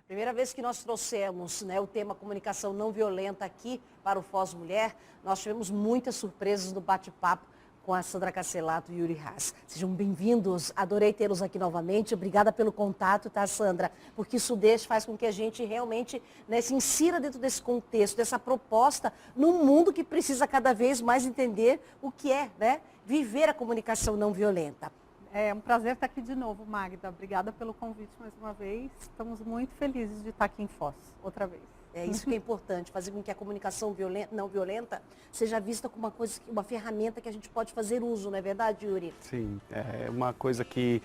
Primeira vez que nós trouxemos, né, o tema comunicação não violenta aqui para o Foz Mulher, nós tivemos muitas surpresas no bate-papo com a Sandra Casselato e Yuri Haas. Sejam bem-vindos, adorei tê-los aqui novamente, obrigada pelo contato, tá, Sandra? Porque isso faz com que a gente realmente, né, se insira dentro desse contexto, dessa proposta, num mundo que precisa cada vez mais entender o que é, né, viver a comunicação não violenta. É um prazer estar aqui de novo, Magda. Obrigada pelo convite mais uma vez. Estamos muito felizes de estar aqui em Foz, outra vez. É isso que é importante, fazer com que a comunicação não violenta seja vista como uma ferramenta que a gente pode fazer uso, não é verdade, Yuri? Sim, é uma coisa que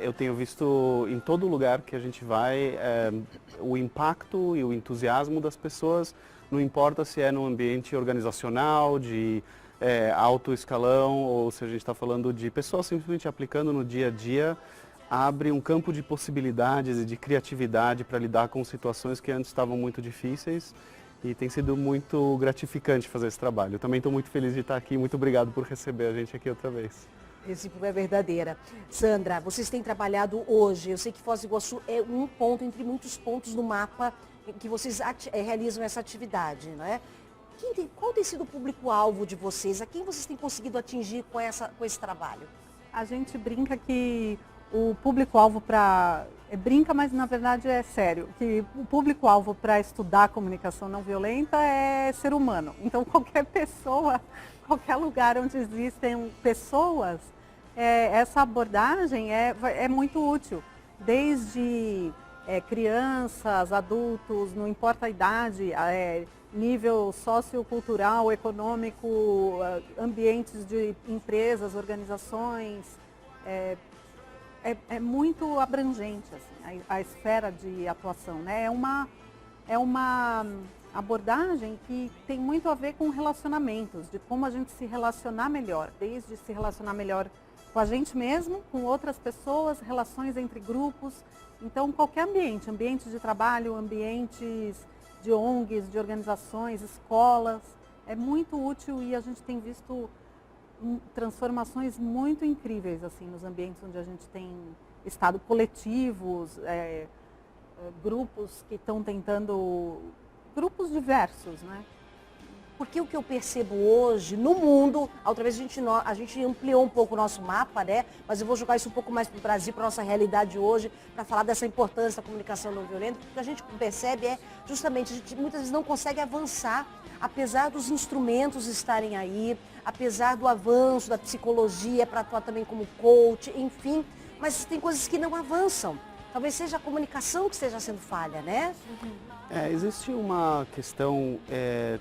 eu tenho visto em todo lugar que a gente vai, o impacto e o entusiasmo das pessoas, não importa se é no ambiente organizacional, de alto escalão, ou se a gente está falando de pessoas simplesmente aplicando no dia a dia, abre um campo de possibilidades e de criatividade para lidar com situações que antes estavam muito difíceis e tem sido muito gratificante fazer esse trabalho. Eu também estou muito feliz de estar aqui, muito obrigado por receber a gente aqui outra vez. Recíproca é verdadeira. Sandra, vocês têm trabalhado hoje, eu sei que Foz do Iguaçu é um ponto entre muitos pontos no mapa em que vocês realizam essa atividade, não é? Qual tem sido o público-alvo de vocês? A quem vocês têm conseguido atingir com esse trabalho? A gente brinca que o público-alvo brinca, mas na verdade é sério, que o público-alvo para estudar comunicação não violenta é ser humano. Então qualquer pessoa, qualquer lugar onde existem pessoas, essa abordagem é muito útil. Desde crianças, adultos, não importa a idade, nível sociocultural, econômico, ambientes de empresas, organizações, é muito abrangente assim, a esfera de atuação, né? É uma abordagem que tem muito a ver com relacionamentos, de como a gente se relacionar melhor, desde se relacionar melhor com a gente mesmo, com outras pessoas, relações entre grupos. Então, qualquer ambiente de trabalho, ambientes de ONGs, de organizações, escolas, é muito útil e a gente tem visto transformações muito incríveis assim nos ambientes onde a gente tem estado, coletivos, grupos que estão tentando, grupos diversos, né? Porque o que eu percebo hoje no mundo, outra vez a gente ampliou um pouco o nosso mapa, né? Mas eu vou jogar isso um pouco mais para o Brasil, para a nossa realidade hoje, para falar dessa importância da comunicação não violenta. O que a gente percebe é justamente, a gente muitas vezes não consegue avançar, apesar dos instrumentos estarem aí, apesar do avanço da psicologia para atuar também como coach, enfim, mas tem coisas que não avançam. Talvez seja a comunicação que esteja sendo falha, né? Existe uma questão,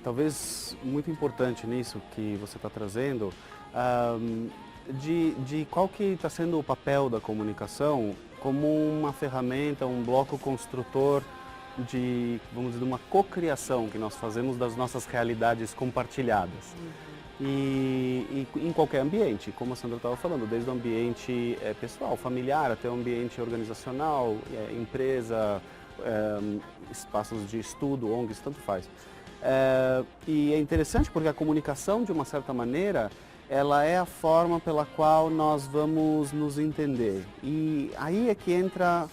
talvez muito importante nisso que você está trazendo, de qual que está sendo o papel da comunicação como uma ferramenta, um bloco construtor vamos dizer, uma cocriação que nós fazemos das nossas realidades compartilhadas. E em qualquer ambiente, como a Sandra estava falando, desde o ambiente pessoal, familiar, até o ambiente organizacional, empresa, espaços de estudo, ONGs, tanto faz. E é interessante porque a comunicação, de uma certa maneira, ela é a forma pela qual nós vamos nos entender. E aí é que entra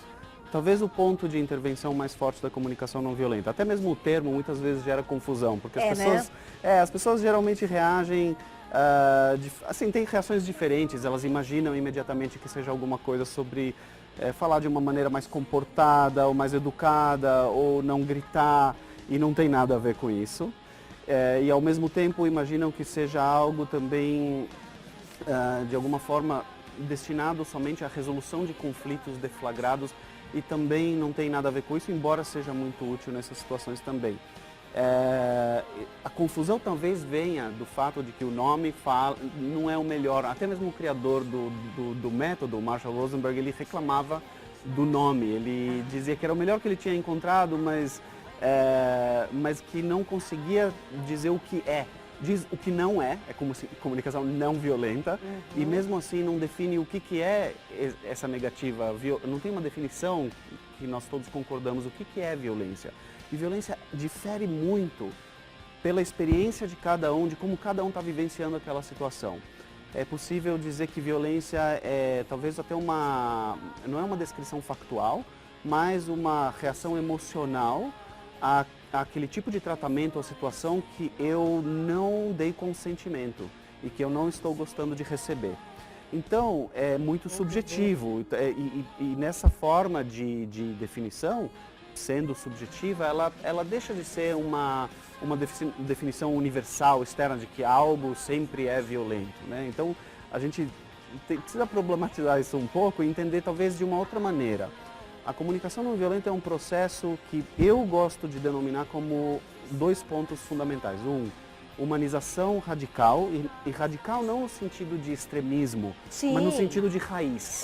talvez o ponto de intervenção mais forte da comunicação não violenta. Até mesmo o termo muitas vezes gera confusão, porque as pessoas geralmente reagem, assim, têm reações diferentes, elas imaginam imediatamente que seja alguma coisa sobre falar de uma maneira mais comportada, ou mais educada, ou não gritar, e não tem nada a ver com isso. E ao mesmo tempo imaginam que seja algo também, de alguma forma, destinado somente à resolução de conflitos deflagrados, e também não tem nada a ver com isso, embora seja muito útil nessas situações também. A confusão talvez venha do fato de que o nome não é o melhor, até mesmo o criador do método, Marshall Rosenberg, ele reclamava do nome, ele dizia que era o melhor que ele tinha encontrado, mas que não conseguia dizer o que é. Diz o que não é como comunicação não violenta, e mesmo assim não define o que é essa negativa, não tem uma definição que nós todos concordamos o que é violência. E violência difere muito pela experiência de cada um, de como cada um está vivenciando aquela situação. É possível dizer que violência é talvez até não é uma descrição factual, mais uma reação emocional àquele tipo de tratamento ou situação que eu não dei consentimento e que eu não estou gostando de receber. Então, é muito subjetivo e nessa forma de definição, sendo subjetiva, ela deixa de ser uma definição universal, externa, de que algo sempre é violento, né? Então, a gente precisa problematizar isso um pouco e entender talvez de uma outra maneira. A comunicação não violenta é um processo que eu gosto de denominar como 2 pontos fundamentais. Humanização radical, e radical não no sentido de extremismo, Sim. mas no sentido de raiz.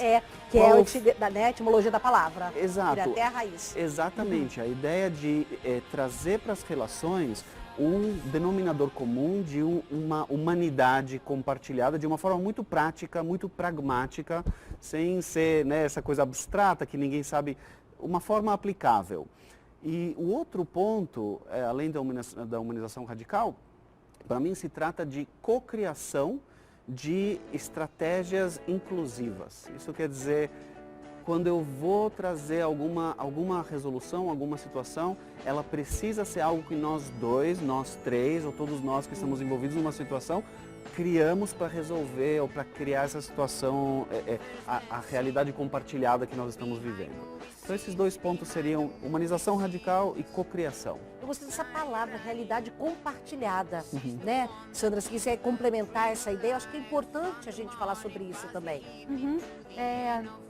Que é a etimologia da palavra. Exato. Ir até a raiz. Exatamente. A ideia de trazer para as relações um denominador comum de uma humanidade compartilhada de uma forma muito prática, muito pragmática, sem ser, né, essa coisa abstrata que ninguém sabe, uma forma aplicável. E o outro ponto, além da humanização radical, para mim se trata de cocriação de estratégias inclusivas. Isso quer dizer, quando eu vou trazer alguma resolução, alguma situação, ela precisa ser algo que nós dois, nós três, ou todos nós que estamos envolvidos numa situação, criamos para resolver ou para criar essa situação, a realidade compartilhada que nós estamos vivendo. Então esses 2 pontos seriam humanização radical e cocriação. Eu gostei dessa palavra, realidade compartilhada, né? Sandra, se quiser complementar essa ideia, eu acho que é importante a gente falar sobre isso também.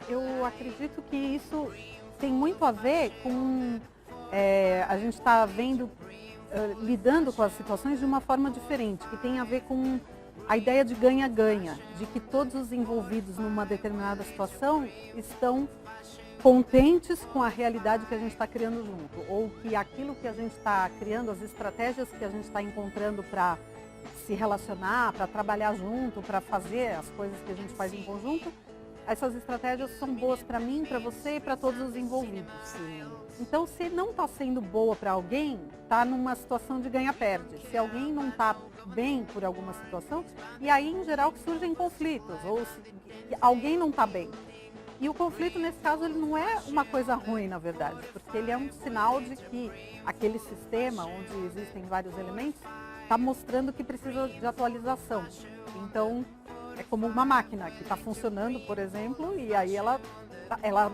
Eu acredito que isso tem muito a ver com a gente está lidando com as situações de uma forma diferente, que tem a ver com a ideia de ganha-ganha, de que todos os envolvidos numa determinada situação estão contentes com a realidade que a gente está criando junto, ou que aquilo que a gente está criando, as estratégias que a gente está encontrando para se relacionar, para trabalhar junto, para fazer as coisas que a gente faz em conjunto, essas estratégias são boas para mim, para você e para todos os envolvidos. Então, se não está sendo boa para alguém, está numa situação de ganha-perde. Se alguém não está bem por alguma situação, e aí, em geral, que surgem conflitos, ou se alguém não está bem. E o conflito, nesse caso, ele não é uma coisa ruim, na verdade, porque ele é um sinal de que aquele sistema, onde existem vários elementos, está mostrando que precisa de atualização. Então, é como uma máquina que está funcionando, por exemplo, e aí ela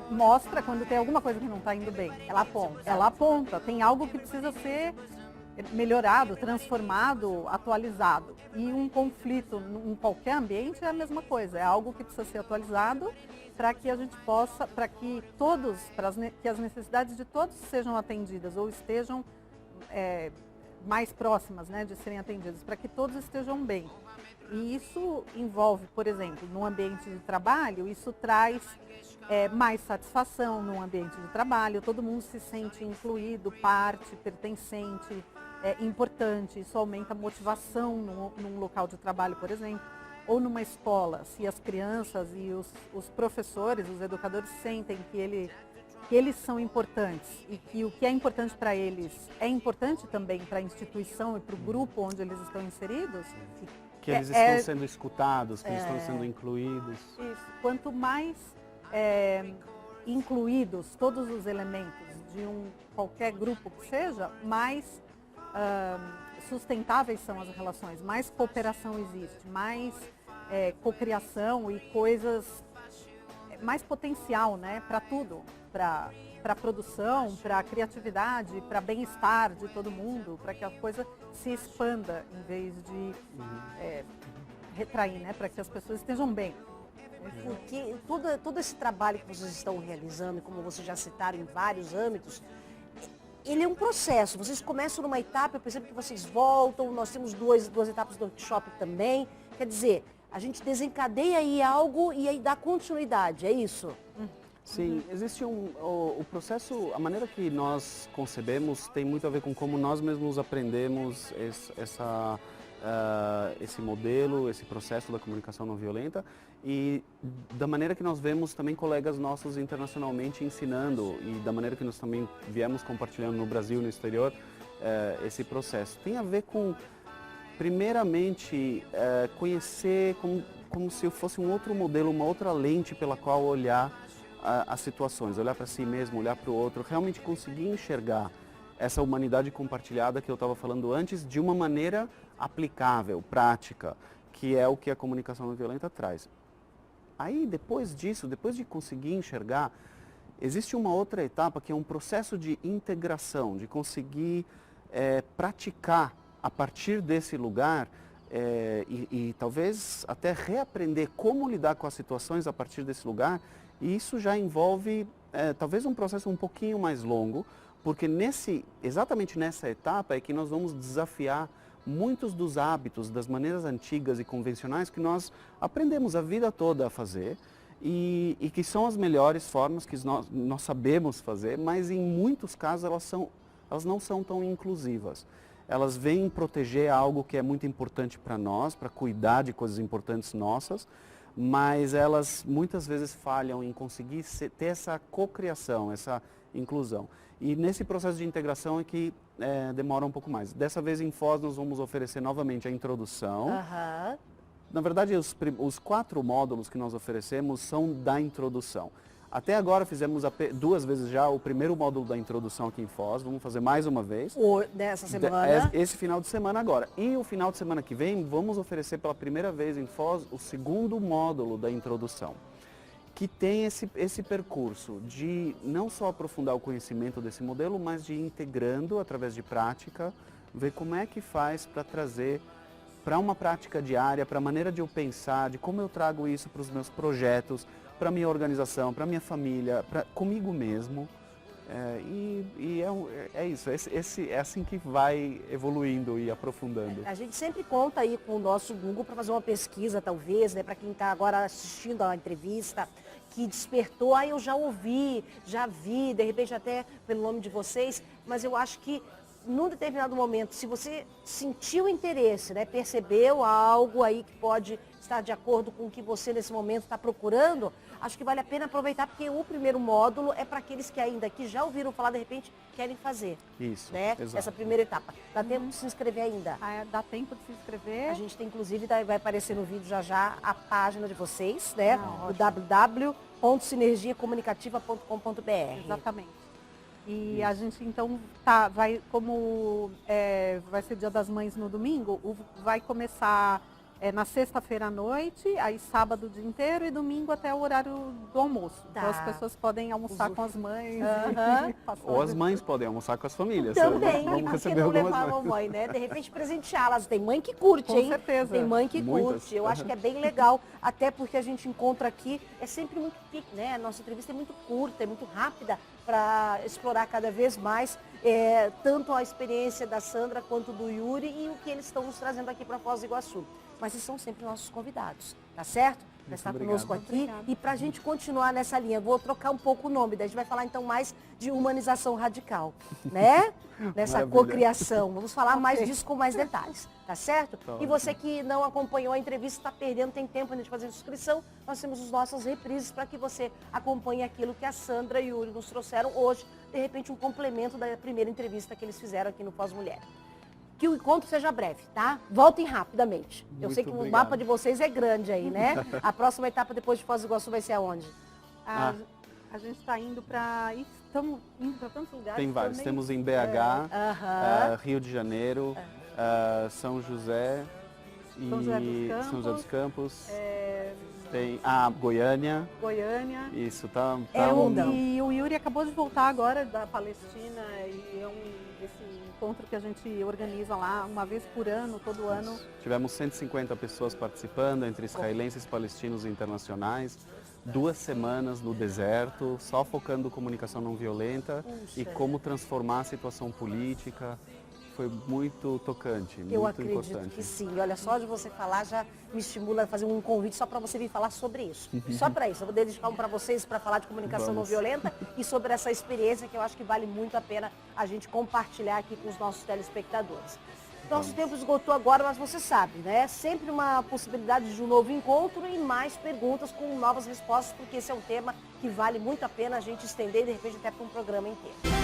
mostra quando tem alguma coisa que não está indo bem. Ela aponta, tem algo que precisa ser melhorado, transformado, atualizado. E um conflito em qualquer ambiente é a mesma coisa, é algo que precisa ser atualizado para que a gente possa, para que que as necessidades de todos sejam atendidas ou estejam mais próximas, né, de serem atendidas, para que todos estejam bem. E isso envolve, por exemplo, no ambiente de trabalho, isso traz mais satisfação no ambiente de trabalho, todo mundo se sente incluído, parte, pertencente, importante, isso aumenta a motivação num local de trabalho, por exemplo, ou numa escola, se as crianças e os professores, os educadores sentem que eles são importantes e que o que é importante para eles é importante também para a instituição e para o grupo onde eles estão inseridos. Que eles estão sendo escutados, que eles estão sendo incluídos. Isso. Quanto mais incluídos todos os elementos de qualquer grupo que seja, mais sustentáveis são as relações, mais cooperação existe, mais cocriação e coisas, mais potencial, né, para tudo, para a produção, para a criatividade, para bem-estar de todo mundo, para que a coisa se expanda em vez de retrair, né, para que as pessoas estejam bem. Porque todo esse trabalho que vocês estão realizando, como vocês já citaram em vários âmbitos, ele é um processo. Vocês começam numa etapa, eu percebo que vocês voltam, nós temos duas etapas do workshop também. Quer dizer, a gente desencadeia aí algo e aí dá continuidade, é isso? Sim, existe o processo, a maneira que nós concebemos tem muito a ver com como nós mesmos aprendemos esse modelo, esse processo da comunicação não violenta e da maneira que nós vemos também colegas nossos internacionalmente ensinando e da maneira que nós também viemos compartilhando no Brasil e no exterior esse processo. Tem a ver com, primeiramente, conhecer como se fosse um outro modelo, uma outra lente pela qual olhar as situações, olhar para si mesmo, olhar para o outro, realmente conseguir enxergar essa humanidade compartilhada que eu estava falando antes de uma maneira aplicável, prática, que é o que a comunicação não violenta traz. Aí, depois disso, depois de conseguir enxergar, existe uma outra etapa que é um processo de integração, de conseguir praticar a partir desse lugar e talvez até reaprender como lidar com as situações a partir desse lugar. E isso já envolve talvez um processo um pouquinho mais longo, porque exatamente nessa etapa é que nós vamos desafiar muitos dos hábitos, das maneiras antigas e convencionais que nós aprendemos a vida toda a fazer e que são as melhores formas que nós sabemos fazer, mas em muitos casos elas não são tão inclusivas. Elas vêm proteger algo que é muito importante para nós, para cuidar de coisas importantes nossas, mas elas muitas vezes falham em conseguir ter essa cocriação, essa inclusão. E nesse processo de integração é que demora um pouco mais. Dessa vez em Foz nós vamos oferecer novamente a introdução. Aham. Na verdade, os 4 módulos que nós oferecemos são da introdução. Até agora fizemos 2 vezes já o primeiro módulo da introdução aqui em Foz, vamos fazer mais uma vez. Nessa semana. Esse final de semana agora. E o final de semana que vem, vamos oferecer pela primeira vez em Foz o segundo módulo da introdução, que tem esse percurso de não só aprofundar o conhecimento desse modelo, mas de ir integrando através de prática, ver como é que faz para trazer para uma prática diária, para a maneira de eu pensar, de como eu trago isso para os meus projetos, para a minha organização, para a minha família, comigo mesmo. É isso, é assim que vai evoluindo e aprofundando. A gente sempre conta aí com o nosso Google para fazer uma pesquisa, talvez, né, para quem está agora assistindo a entrevista, que despertou, eu já ouvi, já vi, de repente até pelo nome de vocês, mas eu acho que num determinado momento, se você sentiu interesse, né, percebeu algo aí que pode estar de acordo com o que você nesse momento está procurando, acho que vale a pena aproveitar, porque o primeiro módulo é para aqueles que ainda que já ouviram falar, de repente, querem fazer. Isso, né? exato. Essa primeira etapa. Dá tempo de se inscrever ainda? Dá tempo de se inscrever. A gente tem, inclusive, vai aparecer no vídeo já a página de vocês, né? O www.sinergiacomunicativa.com.br. Exatamente. E a gente então vai ser Dia das Mães no domingo, vai começar na sexta-feira à noite, aí sábado o dia inteiro e domingo até o horário do almoço. Tá. Então as pessoas podem almoçar com as mães. Ou as mães podem almoçar com as famílias. Também, Vamos e por que receber não algumas levar a mães. mamãe, né? De repente presenteá-las. Tem mãe que curte, Com hein? certeza. Tem mãe que Muitas. curte. Eu acho que é bem legal, até porque a gente encontra aqui, é sempre muito pique, né? A nossa entrevista é muito curta, é muito rápida para explorar cada vez mais tanto a experiência da Sandra quanto do Yuri e o que eles estão nos trazendo aqui para Foz do Iguaçu. Mas eles são sempre nossos convidados, tá certo? Para estar conosco aqui. Obrigada. E para a gente continuar nessa linha, vou trocar um pouco o nome, daí a gente vai falar então mais de humanização radical, né? Nessa Maravilha. cocriação. Vamos falar mais disso com mais detalhes, tá certo? Tá E você que não acompanhou a entrevista, está perdendo, tem tempo ainda de fazer inscrição, nós temos as nossas reprises para que você acompanhe aquilo que a Sandra e o Yuri nos trouxeram hoje, de repente um complemento da primeira entrevista que eles fizeram aqui no Pós-Mulher. Que o encontro seja breve, tá? Voltem rapidamente. Eu Muito sei que obrigado. o mapa de vocês é grande aí, né? A próxima etapa depois de Foz do Iguaçu vai ser aonde? A gente está indo para... Estamos indo para tantos lugares. Tem vários. também. Temos em BH, Rio de Janeiro, São José e São José dos Campos. Tem Goiânia. Goiânia. Isso, tá E o Yuri acabou de voltar agora da Palestina e esse encontro que a gente organiza lá uma vez por ano, todo ano. Tivemos 150 pessoas participando, entre israelenses, palestinos e internacionais. 2 semanas no deserto, só focando comunicação não violenta e como transformar a situação política. Foi muito tocante, Eu muito acredito importante. que sim. Olha, só de você falar já me estimula a fazer um convite só para você vir falar sobre isso. Só para isso. Eu vou dedicar um para vocês para falar de comunicação não Vamos. violenta e sobre essa experiência que eu acho que vale muito a pena a gente compartilhar aqui com os nossos telespectadores. Nosso tempo esgotou agora, mas você sabe, né? Sempre uma possibilidade de um novo encontro e mais perguntas com novas respostas, porque esse é um tema que vale muito a pena a gente estender e de repente até para um programa inteiro.